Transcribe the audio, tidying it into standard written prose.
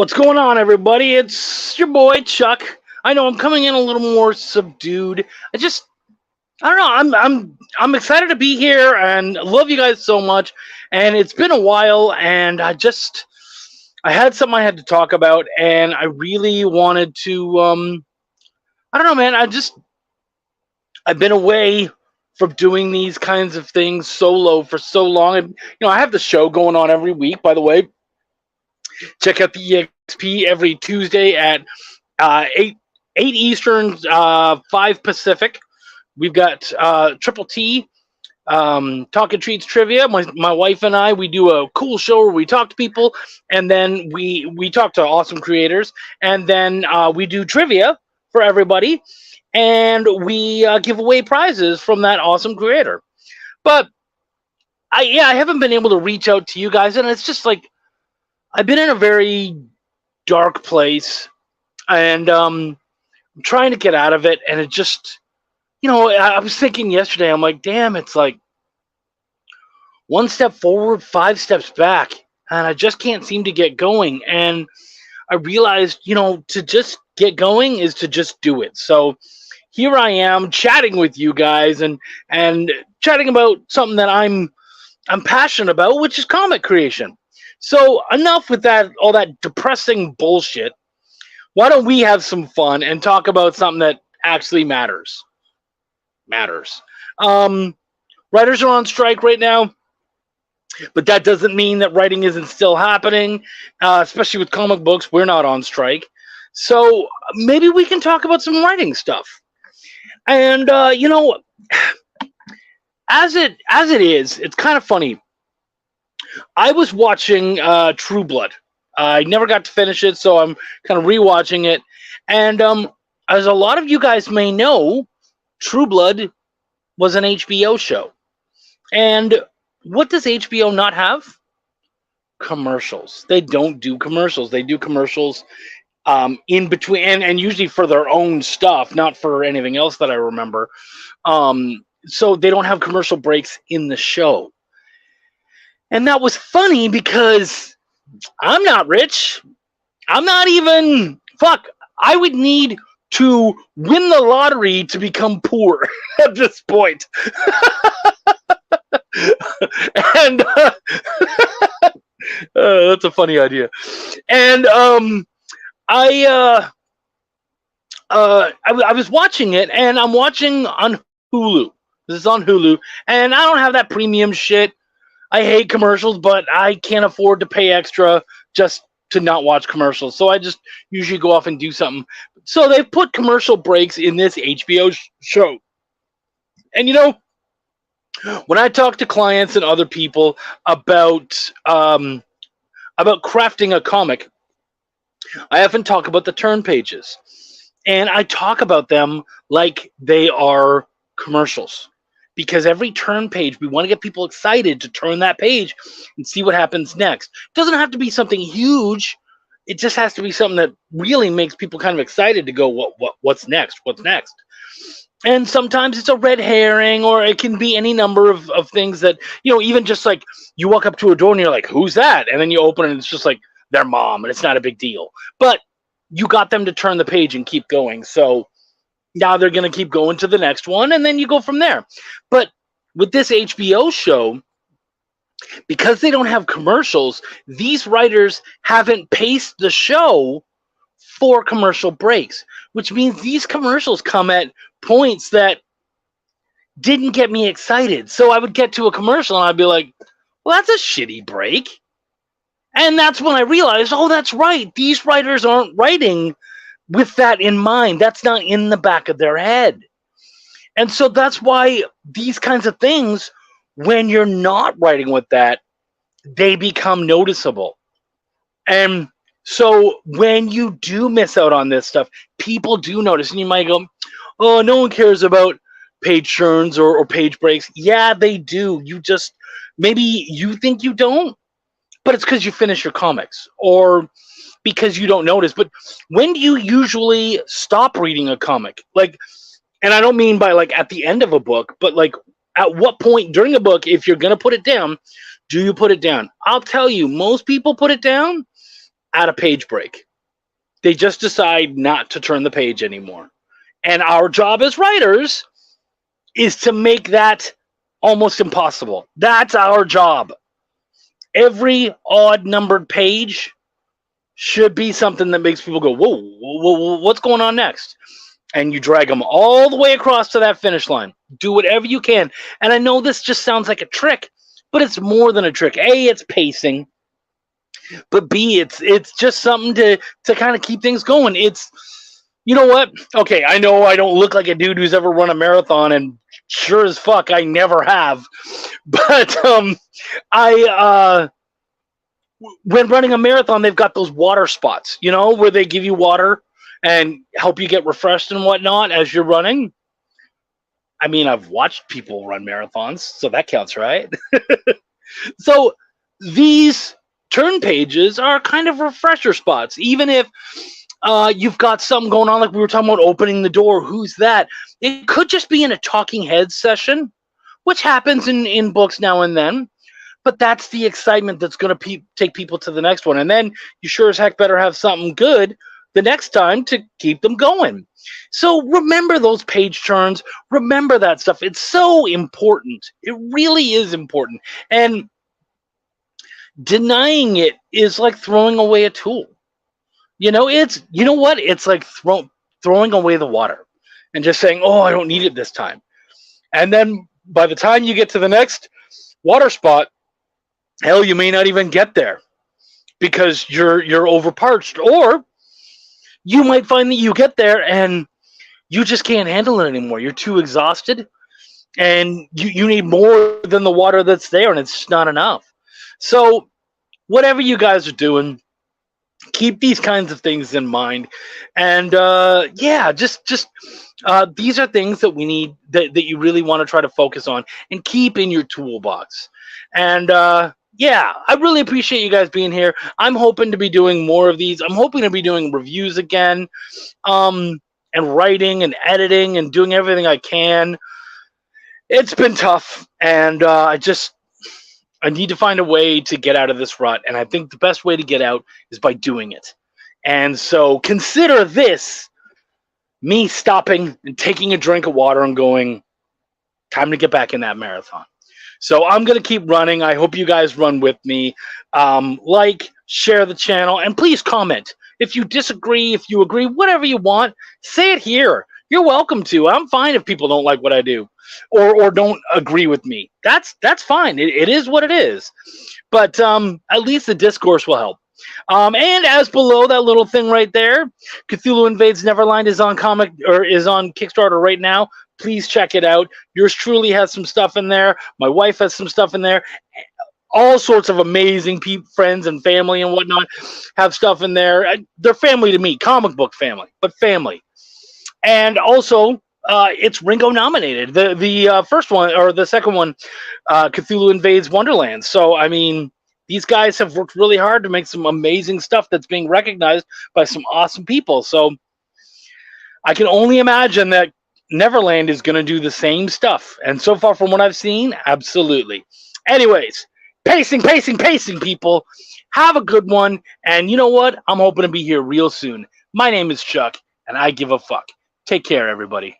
What's going on, everybody? It's your boy Chuck. I know I'm coming in a little more subdued. I don't know. I'm excited to be here and love you guys so much. And it's been a while, and I had something I had to talk about, and I really wanted to. I don't know, man. I've been away from doing these kinds of things solo for so long, and I have the show going on every week. By the way, check out the EXP every Tuesday at 8 Eastern, 5 Pacific. We've got Triple T, Talking Treats Trivia. My wife and I, we do a cool show where we talk to people, and then we talk to awesome creators, and then we do trivia for everybody, and we give away prizes from that awesome creator. But I haven't been able to reach out to you guys, and it's just like I've been in a very dark place, and I'm trying to get out of it, and it just, I was thinking yesterday, I'm like, damn, it's like one step forward, 5 steps back, and I just can't seem to get going. And I realized, to just get going is to just do it. So here I am chatting with you guys and chatting about something that I'm passionate about, which is comic creation. So enough with that, all that depressing bullshit. Why don't we have some fun and talk about something that actually matters? Writers are on strike right now, but that doesn't mean that writing isn't still happening, especially with comic books. We're not on strike. So maybe we can talk about some writing stuff. And, as it is, it's kind of funny. I was watching True Blood. I never got to finish it, so I'm kind of rewatching it. And as a lot of you guys may know, True Blood was an HBO show. And what does HBO not have? Commercials. They don't do commercials. They do commercials in between, and usually for their own stuff, not for anything else that I remember. So they don't have commercial breaks in the show. And that was funny because I'm not rich. I'm not even, I would need to win the lottery to become poor at this point. And that's a funny idea. And I was watching it, and I'm watching on Hulu. This is on Hulu, and I don't have that premium shit. I hate commercials, but I can't afford to pay extra just to not watch commercials. So I just usually go off and do something. So they've put commercial breaks in this HBO show. And when I talk to clients and other people about crafting a comic, I often talk about the turn pages. And I talk about them like they are commercials. Because every turn page, we want to get people excited to turn that page and see what happens next. It doesn't have to be something huge. It just has to be something that really makes people kind of excited to go, what's next? What's next? And sometimes it's a red herring, or it can be any number of things that, even just like you walk up to a door and you're like, who's that? And then you open it and it's just like their mom, and it's not a big deal. But you got them to turn the page and keep going. So now they're going to keep going to the next one, and then you go from there. But with this HBO show, because they don't have commercials, these writers haven't paced the show for commercial breaks, which means these commercials come at points that didn't get me excited. So I would get to a commercial and I'd be like, well, that's a shitty break. And that's when I realized, oh, that's right. These writers aren't writing with that in mind. That's not in the back of their head. And so that's why these kinds of things, when you're not writing with that, they become noticeable. And so when you do miss out on this stuff, people do notice. And you might go, oh, no one cares about page turns or page breaks. Yeah, they do. Maybe you think you don't, but it's because you finish your comics, or because you don't notice. But when do you usually stop reading a comic? And I don't mean by at the end of a book, but at what point during a book, if you're going to put it down, do you put it down? I'll tell you, most people put it down at a page break. They just decide not to turn the page anymore. And our job as writers is to make that almost impossible. That's our job. Every odd numbered page should be something that makes people go, whoa, whoa, what's going on next? And you drag them all the way across to that finish line. Do whatever you can. And I know this just sounds like a trick, but it's more than a trick. A, it's pacing. But B, it's just something to kind of keep things going. It's, you know what? Okay, I know I don't look like a dude who's ever run a marathon, and sure as fuck, I never have. But when running a marathon, they've got those water spots, you know, where they give you water and help you get refreshed and whatnot as you're running. I mean, I've watched people run marathons, so that counts, right? So these turn pages are kind of refresher spots, even if you've got something going on, like we were talking about opening the door. Who's that? It could just be in a talking heads session, which happens in books now and then. But that's the excitement that's going to take people to the next one. And then you sure as heck better have something good the next time to keep them going. So remember those page turns. Remember that stuff. It's so important. It really is important. And denying it is like throwing away a tool. You know what? It's like throwing away the water and just saying, oh, I don't need it this time. And then by the time you get to the next water spot, hell, you may not even get there because you're overparched. Or you might find that you get there and you just can't handle it anymore. You're too exhausted and you need more than the water that's there, and it's just not enough. So whatever you guys are doing, keep these kinds of things in mind. And these are things that we need, that you really want to try to focus on and keep in your toolbox. And I really appreciate you guys being here. I'm hoping to be doing more of these. I'm hoping to be doing reviews again, and writing and editing and doing everything I can. It's been tough, and I need to find a way to get out of this rut. And I think the best way to get out is by doing it. And so consider this me stopping and taking a drink of water and going, time to get back in that marathon. So I'm going to keep running. I hope you guys run with me. Share the channel, and please comment. If you disagree, if you agree, whatever you want, say it here. You're welcome to. I'm fine if people don't like what I do or don't agree with me. That's fine. It is what it is. But at least the discourse will help. And as below that little thing right there, Cthulhu Invades Neverland is on Kickstarter right now. Please check it out. Yours truly has some stuff in there. My wife has some stuff in there. All sorts of amazing friends and family and whatnot have stuff in there. They're family to me, comic book family, but family. And also, it's Ringo nominated. The first one, or the second one, Cthulhu Invades Wonderland. So, I mean, these guys have worked really hard to make some amazing stuff that's being recognized by some awesome people. So I can only imagine that Neverland is going to do the same stuff. And so far from what I've seen, absolutely. Anyways, pacing, people. Have a good one. And you know what? I'm hoping to be here real soon. My name is Chuck, and I give a fuck. Take care, everybody.